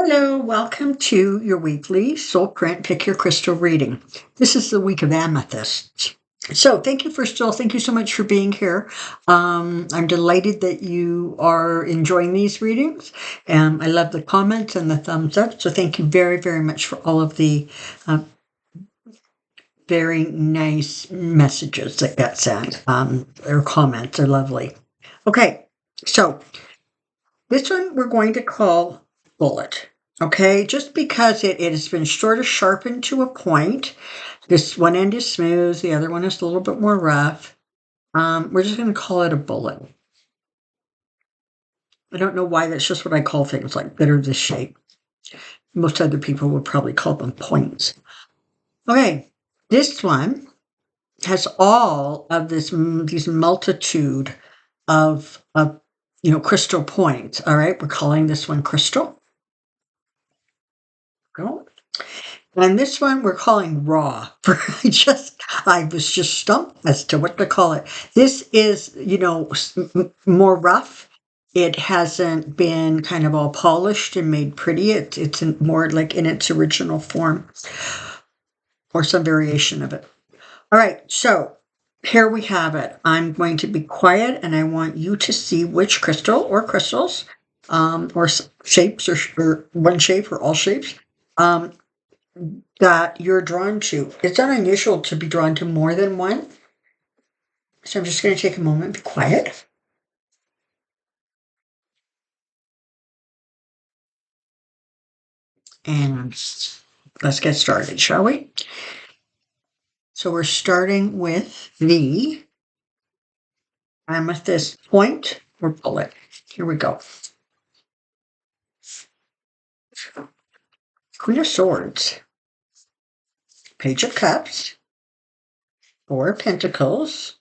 Hello, welcome to your weekly Soulprint Pick Your Crystal reading. This is the week of amethysts. So thank you so much for being here. I'm delighted that you are enjoying these readings. I love the comments and the thumbs up. So thank you very, very much for all of the uh, very nice messages that got sent. Or comments are lovely. Okay, so this one we're going to call Bullet. Okay, just because it has been sort of sharpened to a point. This one end is smooth, the other one is a little bit more rough. We're just going to call it a bullet. I don't know why, that's just what I call things like that are this shape. Most other people would probably call them points. Okay, this one has all of these multitude of crystal points. All right, we're calling this one crystal. Go. And this one we're calling raw. I was just stumped as to what to call it. This is, more rough. It hasn't been kind of all polished and made pretty. It's more like in its original form or some variation of it. All right, so here we have it. I'm going to be quiet and I want you to see which crystal or crystals or shapes or one shape or all shapes that you're drawn to. It's not unusual to be drawn to more than one. So I'm just going to take a moment, be quiet. And let's get started, shall we? So we're starting with the amethyst point or bullet. Here we go. Queen of Swords, Page of Cups, Four of Pentacles,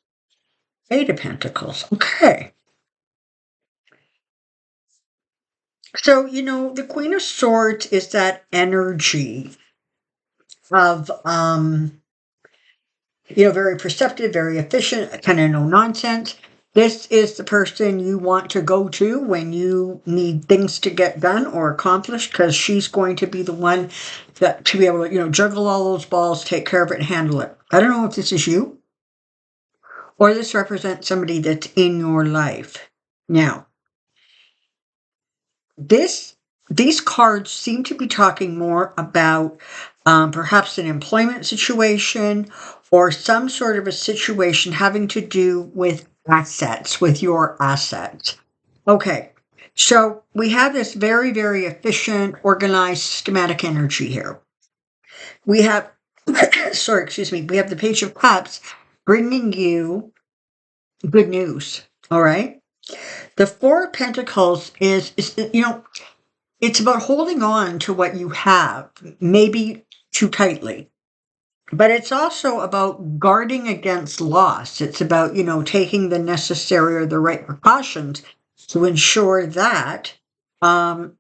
Eight of Pentacles. Okay. So, the Queen of Swords is that energy of, very perceptive, very efficient, kind of no nonsense. This is the person you want to go to when you need things to get done or accomplished, because she's going to be the one that to be able to, juggle all those balls, take care of it, and handle it. I don't know if this is you or this represents somebody that's in your life. Now, these cards seem to be talking more about perhaps an employment situation or some sort of a situation having to do with assets, with your assets. Okay, so we have this very, very efficient, organized, systematic energy here. We have, we have the Page of Cups bringing you good news, all right? The Four of Pentacles is it's about holding on to what you have, maybe too tightly. But it's also about guarding against loss. It's about, taking the necessary or the right precautions to ensure that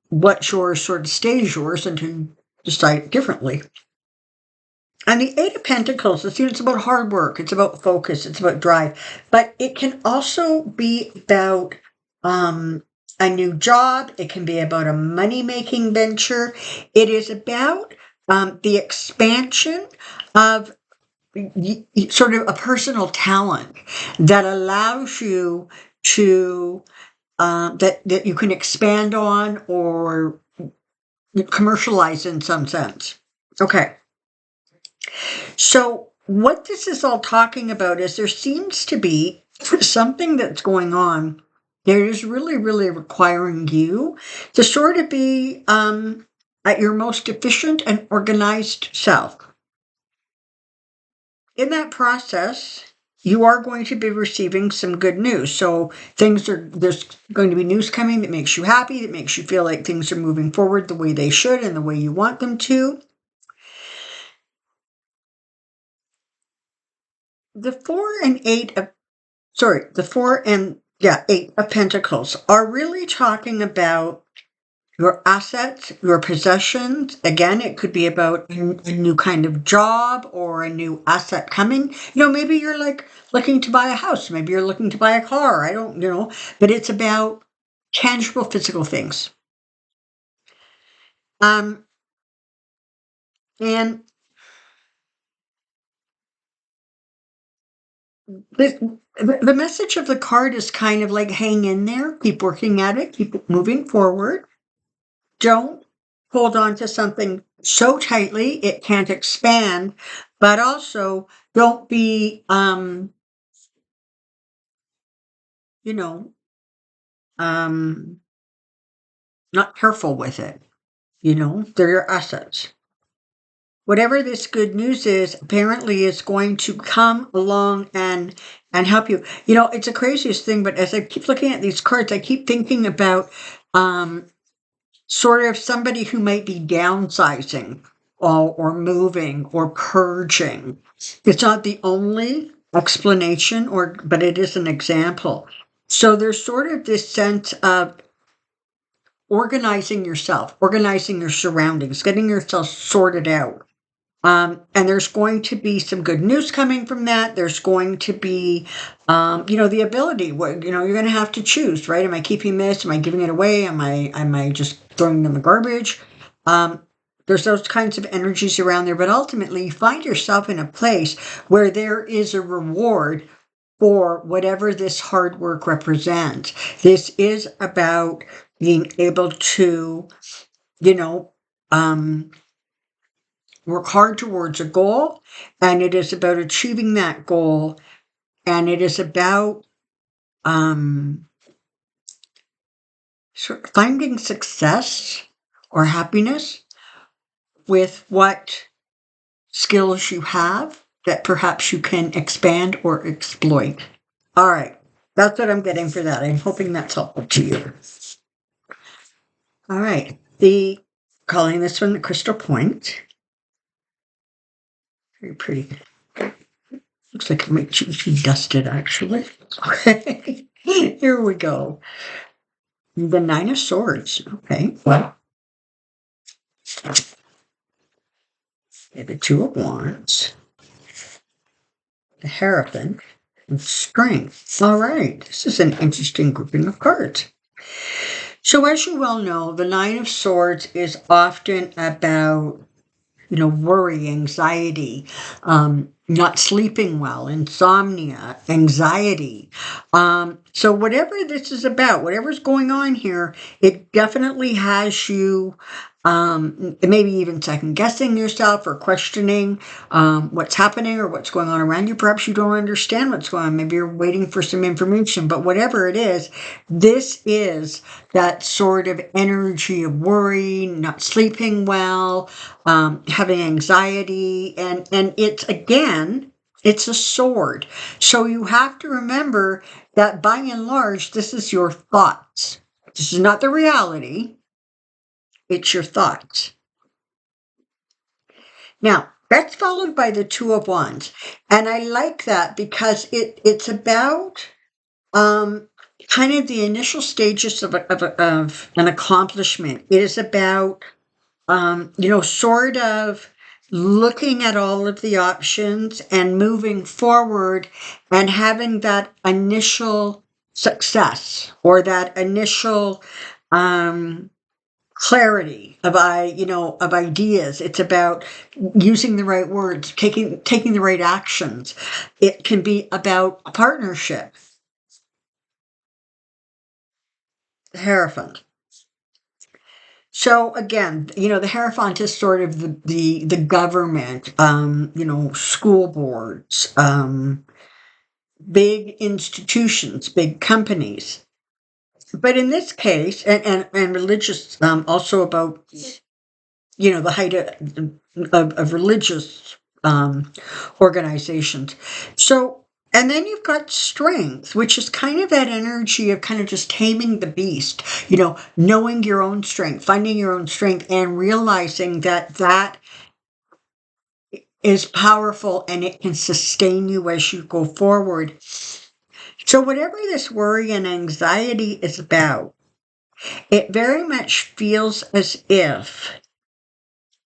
what's yours sort of stays yours until you decide differently. And the Eight of Pentacles, it's about hard work. It's about focus. It's about drive. But it can also be about a new job. It can be about a money-making venture. It is about the expansion of sort of a personal talent that allows you to that you can expand on or commercialize in some sense. Okay. So what this is all talking about is there seems to be something that's going on that is really, really requiring you to sort of be at your most efficient and organized self. In that process, you are going to be receiving some good news. So there's going to be news coming that makes you happy, that makes you feel like things are moving forward the way they should and the way you want them to. The Eight of Pentacles are really talking about your assets, your possessions. Again, it could be about a new kind of job or a new asset coming. Maybe you're like looking to buy a house. Maybe you're looking to buy a car. I don't, but it's about tangible physical things. Um, and the message of the card is kind of like hang in there, keep working at it, keep moving forward. Don't hold on to something so tightly it can't expand, but also don't be, you know, um, not careful with it. They're your assets. Whatever this good news is, apparently is going to come along and help you. It's the craziest thing, but as I keep looking at these cards, I keep thinking about um, sort of somebody who might be downsizing or moving or purging. It's not the only explanation, but it is an example. So there's sort of this sense of organizing yourself, organizing your surroundings, getting yourself sorted out. And there's going to be some good news coming from that. There's going to be, the ability. You're going to have to choose, right? Am I keeping this? Am I giving it away? Am I just throwing it in the garbage? There's those kinds of energies around there, but ultimately, you find yourself in a place where there is a reward for whatever this hard work represents. This is about being able to, you know, um, work hard towards a goal, and it is about achieving that goal, and it is about um, finding success or happiness with what skills you have that perhaps you can expand or exploit. All right, that's what I'm getting for that. I'm hoping that's helpful to you. All right, calling this one the Crystal Point. Very pretty. Looks like it might be dusted, actually. Okay, here we go. The Nine of Swords. Okay, well, the Two of Wands, the Hierophant, and Strength. All right, this is an interesting grouping of cards. So, as you well know, the Nine of Swords is often about worry, anxiety, not sleeping well, insomnia, anxiety. So whatever this is about, whatever's going on here, it definitely has you maybe even second guessing yourself or questioning what's happening or what's going on around you. Perhaps you don't understand what's going on. Maybe you're waiting for some information, but whatever it is, this is that sort of energy of worry, not sleeping well, having anxiety, and it's a sword. So you have to remember that by and large, this is your thoughts. This is not the reality. It's your thoughts. Now, that's followed by the Two of Wands. And I like that because it's about kind of the initial stages of an accomplishment. It is about sort of looking at all of the options and moving forward and having that initial success or that initial clarity of ideas. It's about using the right words, taking the right actions. It can be about a partnership. The Hierophant. So again, the Hierophant is sort of the government, school boards, big institutions, big companies. But in this case, and religious, also about, the height of religious organizations. So, and then you've got strength, which is kind of that energy of kind of just taming the beast, knowing your own strength, finding your own strength, and realizing that is powerful and it can sustain you as you go forward. So, whatever this worry and anxiety is about, it very much feels as if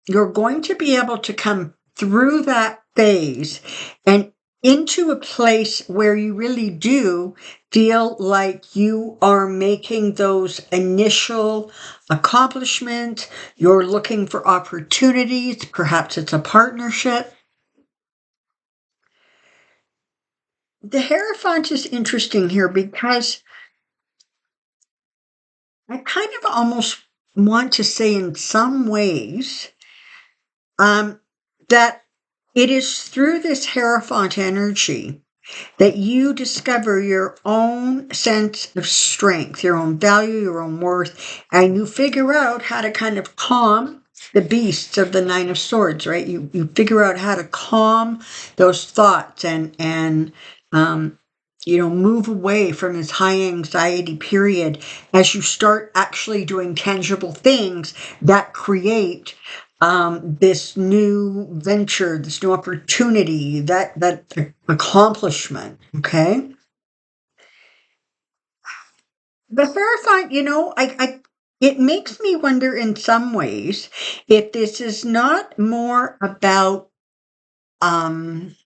you're going to be able to come through that phase and into a place where you really do feel like you are making those initial accomplishments. You're looking for opportunities. Perhaps it's a partnership. The Hierophant is interesting here because I kind of almost want to say in some ways um, that it is through this Hierophant energy that you discover your own sense of strength, your own value, your own worth, and you figure out how to kind of calm the beasts of the Nine of Swords, right? You figure out how to calm those thoughts and move away from this high anxiety period as you start actually doing tangible things that create this new venture, this new opportunity, that accomplishment. Okay, the Hierophant, it makes me wonder in some ways if this is not more about um,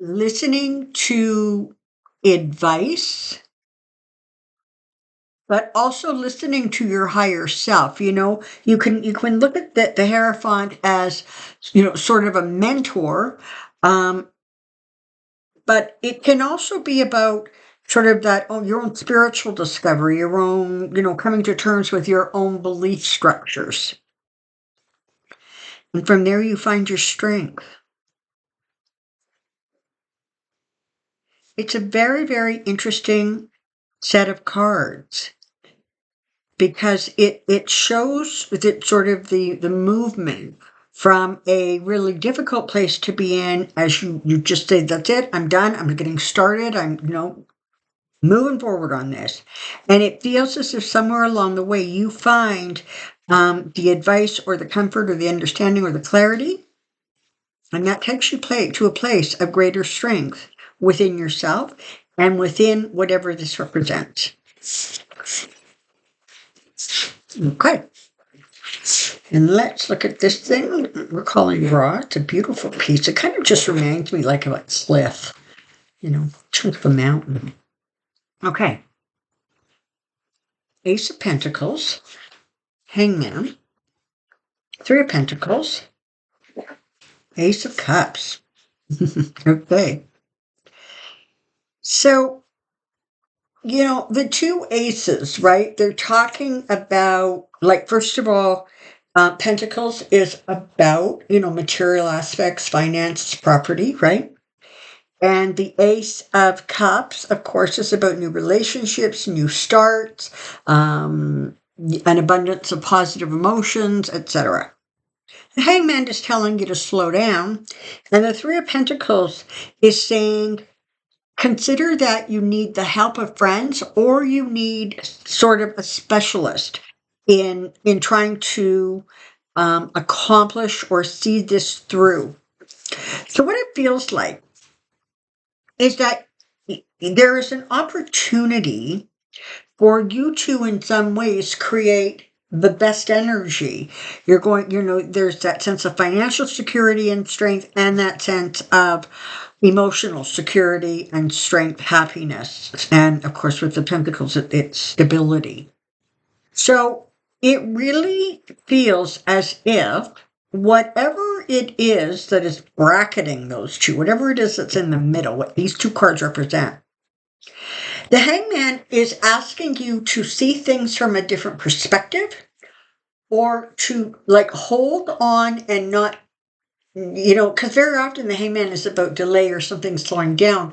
listening to advice, but also listening to your higher self. You can look at the Hierophant as sort of a mentor, um, but it can also be about sort of that, your own spiritual discovery, your own, coming to terms with your own belief structures. And from there, you find your strength. It's a very, very interesting set of cards because it shows that sort of the movement from a really difficult place to be in, as you just say, that's it, I'm done, I'm getting started, I'm moving forward on this. And it feels as if somewhere along the way you find the advice or the comfort or the understanding or the clarity, and that takes you to a place of greater strength within yourself and within whatever this represents. Okay. And let's look at this thing we're calling raw. It's a beautiful piece. It kind of just reminds me like of a cliff, chunk of a mountain. Okay. Ace of Pentacles, Hangman, Three of Pentacles, Ace of Cups. Okay. So, the two aces, right? They're talking about, like, first of all, Pentacles is about, material aspects, finance, property, right? And the Ace of Cups, of course, is about new relationships, new starts, an abundance of positive emotions, etc. The Hangman is telling you to slow down. And the Three of Pentacles is saying, consider that you need the help of friends or you need sort of a specialist in trying to accomplish or see this through. So what it feels like is that there is an opportunity for you to, in some ways, create the best energy. There's that sense of financial security and strength, and that sense of emotional security and strength, happiness. And of course, with the Pentacles, it's stability. So it really feels as if whatever it is that is bracketing those two, whatever it is that's in the middle, what these two cards represent, the Hangman is asking you to see things from a different perspective or to like hold on and not, because very often the Hangman is about delay or something slowing down.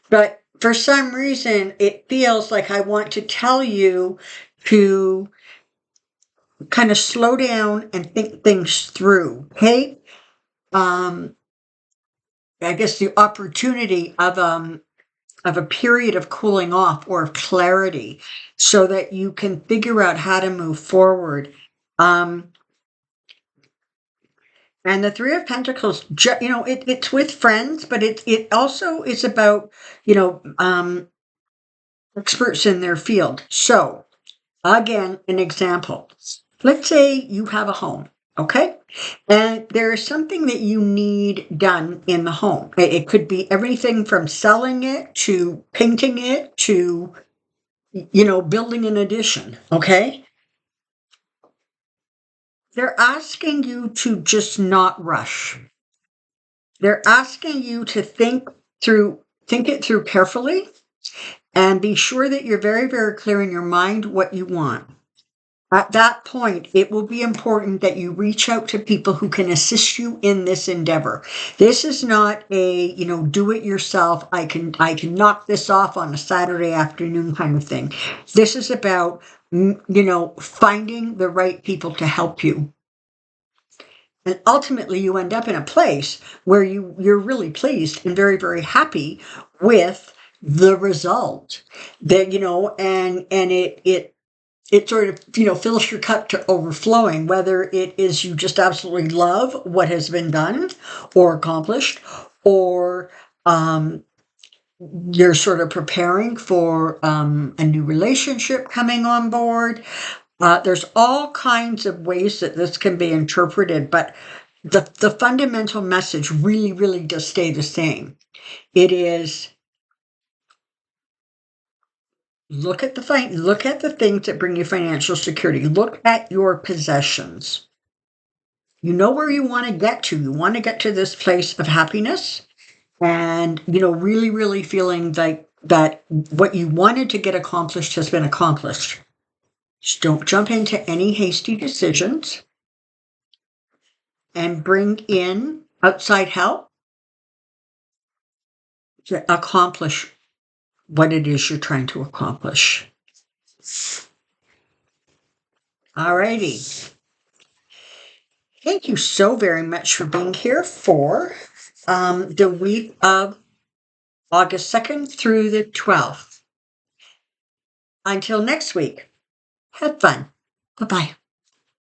But for some reason, it feels like I want to tell you to kind of slow down and think things through. Okay. I guess the opportunity of a period of cooling off or of clarity so that you can figure out how to move forward. And the Three of Pentacles, it's with friends, but it also is about, experts in their field. So again, an example. Let's say you have a home, okay? And there is something that you need done in the home. It could be everything from selling it to painting it to, building an addition. Okay. They're asking you to just not rush. They're asking you to think it through carefully and be sure that you're very, very clear in your mind what you want. At that point, it will be important that you reach out to people who can assist you in this endeavor. This is not a, do it yourself. I can knock this off on a Saturday afternoon kind of thing. This is about, finding the right people to help you. And ultimately you end up in a place where you're really pleased and very, very happy with the result that, and it sort of, fills your cup to overflowing, whether it is you just absolutely love what has been done or accomplished, or you're sort of preparing for a new relationship coming on board. There's all kinds of ways that this can be interpreted, but the fundamental message really, really does stay the same. It is look at the things that bring you financial security. Look at your possessions. You know where you want to get to. You want to get to this place of happiness and, really, really feeling like that what you wanted to get accomplished has been accomplished. Just don't jump into any hasty decisions and bring in outside help to accomplish what it is you're trying to accomplish. All righty. Thank you so very much for being here for the week of August 2nd through the 12th. Until next week, have fun. Bye-bye.